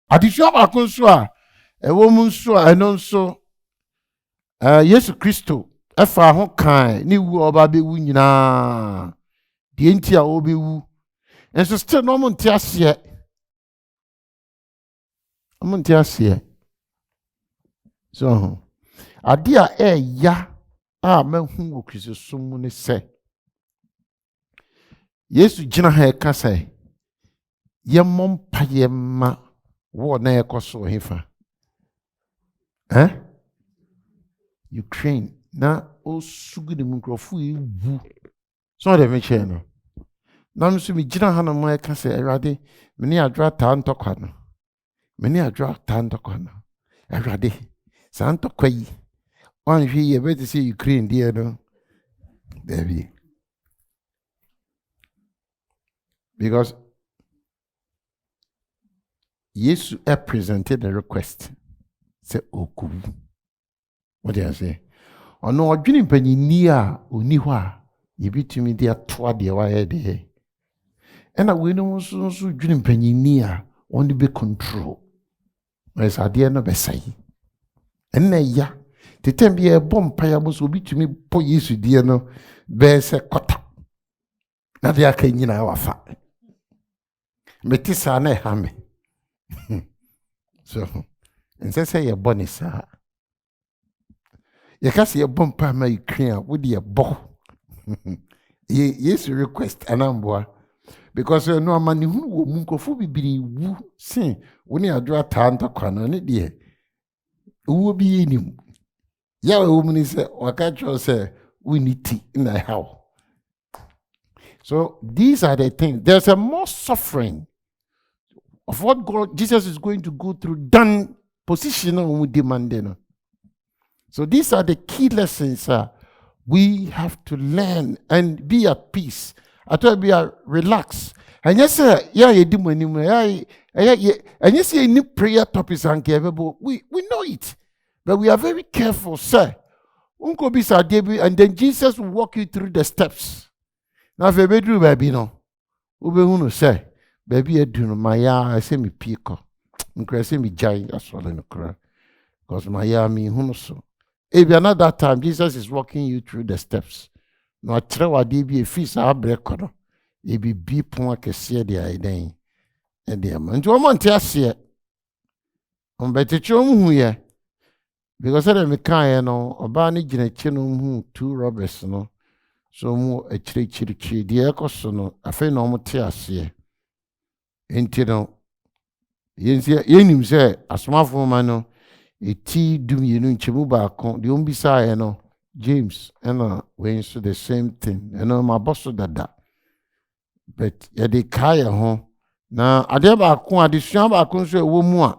Addition baako so a ɛwɔ mu nso a ɛno nso Yesu Kristo ɛfa ho kan ne wu a ɔba bɛwu nyinaa deɛ nti a ɔbɛwu nso still no ɔmo nte aseɛ so ade a ɛɛya a mahu wɔ Kristo mu ne sɛ Yesu gyina ha ɛka sɛ yɛmmɔ mpaeɛ ma wɔ na ɛkɔ so hefa Ukraine na osugu ne mu nkurɔfo yi wu so ɔde me kyerɛ no na nso me gyina ha na mo ɛka sɛ Awurade me ne adwora taa ntɔkwa no Awurade saa ntɔkwa yi wanhwɛ yi ɛbɛte sɛ Ukraine deɛ no dabi because Yesu presented the request say okuwu what do you say ono odwene mpanyini a oni hɔ a yebitumi de atoa de wayɛ de ɛna we no nso dwene mpanyini a on be control wes ade no besai ɛna ya te tembe e bom paya mo so bitumi po Yesu die no be se kota na de aka nyina wafa metisa na ha me so nse say ye bonisa ye ka say ye bom pa ma Ukraine wo de ye bo Yesu request anamboa because no amani hu wo mu nkofo bibiri wu sin woni adwo ata ntakwa no ne de wo bi enim ya wo mu ni se waka cho se unity na how. So these are the things. There's a more suffering of what Jesus is going to go through than position we demand. So these are the key lessons we have to learn and be at peace. I tell you, be relaxed. And yes, sir, yeah, you do money. And yes, you need prayer topics and we know it, but we are very careful, sir. And then Jesus will walk you through the steps. Now, if you do baby, no, who say, baby, I do my I say me pico, and say me giant as well in the crowd, because my me who so. If you're not that time, Jesus is walking you through the steps. No, I try what they be a feast, I break on. It be point que see the idea, and the man to a month, yes, yet. On better chum who because I me kind, no, or barney genetium 2 robbers, no. So mu a chiri dear cosono, a fe no tears ye. Entino yenim say a smart woman, a tea doom you know chimuba con the umbisa no James and when so the same thing, and my boss that. But ya de kaya home. Now adeba con addition ba con so woman.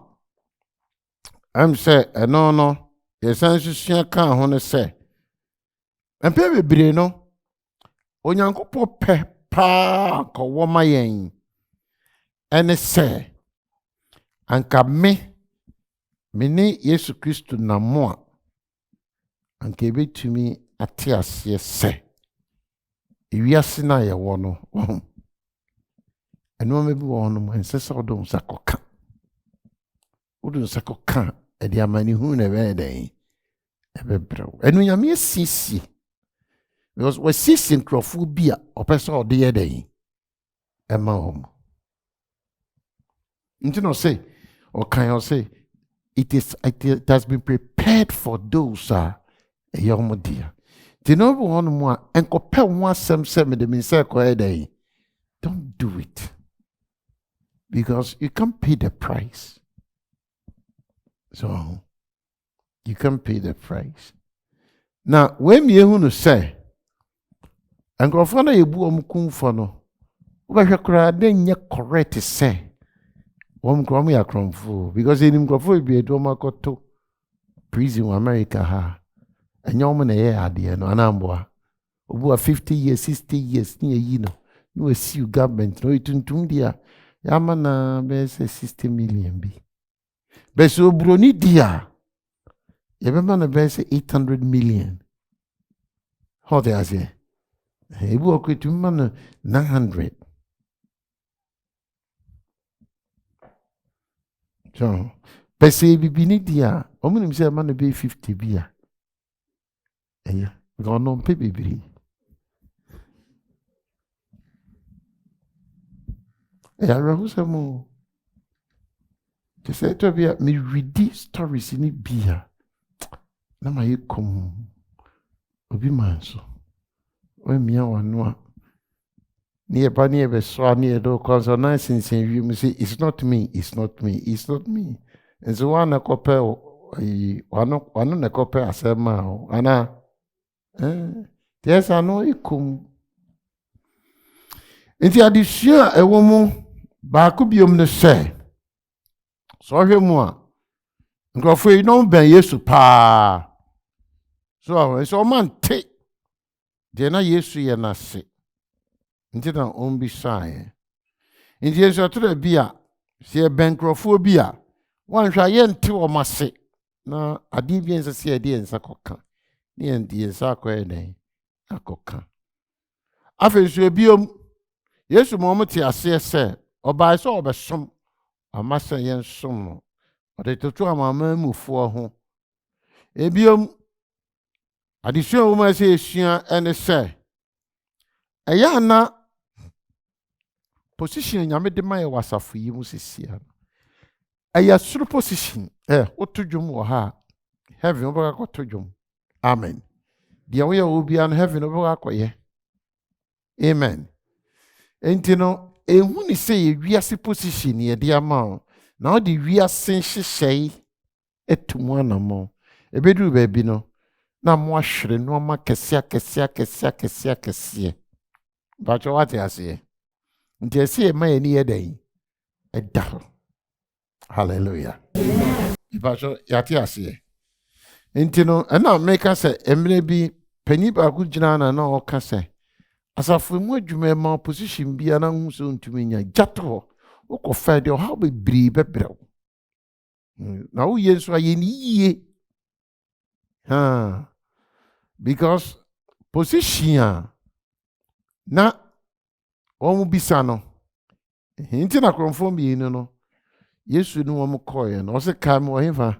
I'm say no, yes, I should can hone say. And pay be no. Onyankopɔ pɛ paa ka woma yɛn ene sɛ anka me ne Yesu Kristo na mo a anka ebetumi ate aseɛ sɛ ewiase na yɛ wɔ no ɛno ma bi wɔ no ɛnsɛ sɛ ɔdo nsakɔka ɛde amani hu na ɛbɛyɛ dɛn ɛbɛbrɛw ɛno nyame asiesie. Because we see synchrophobia or person or the day. Emma home. You know, say, or can you say, it has been prepared for those a young dear. The number one more and compare one some the minseko day. Don't do it. Because you can't pay the price. So you can't pay the price. Now, when you want to say, and grandfather you bu kumfo no ubahwe kura den nye correct say krom ya kromfo because enim grofo bi edo makoto prison in America ha anyom na ye ade no anamboa obu 50 years 60 years ni yi no no see government no ituntum dia ya mana be 60 million bi be so broni dia ye be mana be 800 million how they are say he work with man 900. So, pese bibini dia, omunim say man be 50 bia. Yeah, because no pe bibiri. Rahu samo. They say to be me read stories in bia. Na ma yekom. Obi man so. When me wano near Bani be so near do consonants in you say it's not me, it's not me, it's not me. And so one a couple one a couple asema ana there's I know ikum. Nti adesua ewo mu ba ko biom ne se so hwe mu a nkrofo yi no ben Yesu pa so man te de na Yesu ye na se nti na ombi sae nti Yesu to bi a se ben nkrofo bi a wan hwa ye nte o mase na ade bi ense se ade ensa koka ne ende ensa akoye den akoka afi so biom Yesu mo mte ase se oba se obesom amase yen som no ode toto amama mufo ho ebiom adesua wo ma se esua ene se eya na position nyame de maye wasafo yi mu sesia eya suru position otodwom wo ha heaven oba ka todwom amen dia wo ye obi an heaven oba ka koye amen enti no ehu ni se ye wiase position ye de ama na o de wiase hyehyei etumu anamo ebedu baabi no na mo ahwere no ma kesia ba cho wate ase nti ese ma ye ni ye den eda hallelujah ba cho yate ase nti no na make say emre bi pani ba ku gina na o ka say asafo mu adwuma ma position bia na hu so ntumi nya jato wo fa de how be bri bebrɛ na wo ye so aye ni yie because position na omu bisa no hinti na kromfo mi no Yesu ni omu koye no se ka me ohefa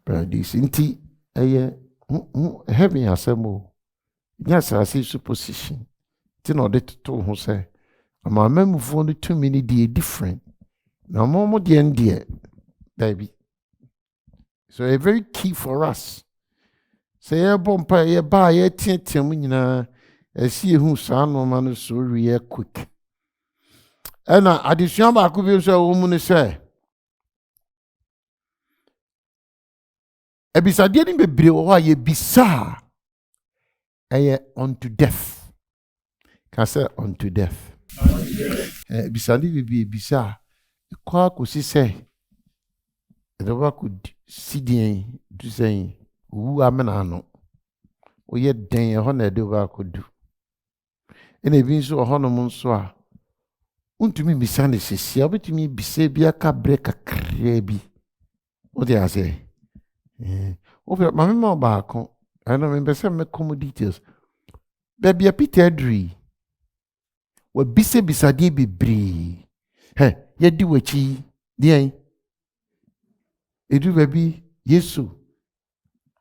paradise nti eye heaven asemo nya sase su position ti no de to ho se ama memfo no tumi ni die different na momo de ndie baby so a very key for us say ye bompa ye ba ye tietem nyina esi ehu saa no ma no so real quick ena adesua ba ko bi so wo mu ne se ebisade ni bebre wo ha ye bisa eye unto death ka say unto death bisade bi bisa kwa ko si se edoba ko sidien du sen wu amena no o ye den ho na edoba ko du ene bi nso ho no mo nso a untumi bisa ne sesia obetumi bisa bi aka break akra bi o de ase o pe mama ma ba ko ana me bese me come details baby Peter Dri wa bisa de bibri ye di wachi de edu baby Yesu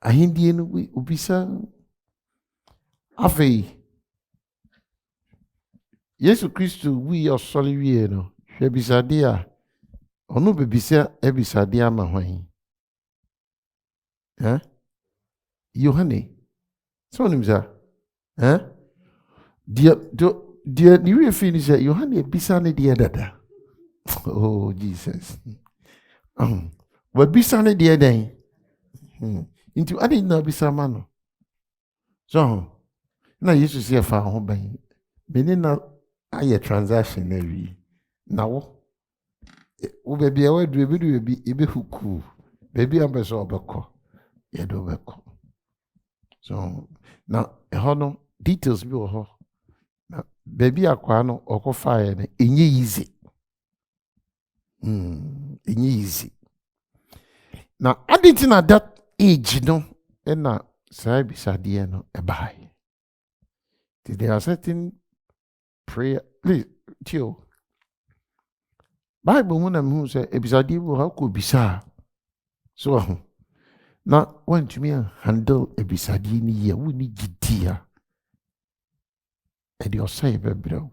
ahindie no ubisa afei Yesu Kristo wi osori wie no hwe bisade a ono bebisa ebisade ama hwan Yohane so nimza dia ni we finish Yohane bisa ne dia dada oh Jesus wa bisa ne dia den into ade na bisa ma no so na Yesu se fa ho ban meni na aye transaction na wi na wo baby e wa du bi ebe huku baby ambeso obekọ ye do beko so na hono details bi wo ho na baby akwa no okofa ye na enye easy na aditi na that age no na sai bisade no e bai there are certain prayer tio Bible mu na mehu sɛ ebisadeɛ bi wɔ ha kɔ bisa so aho na wantumi handle ebisadeɛ no yie wonni gyidi a ɛde ɔsɛe bɛbrɛ wo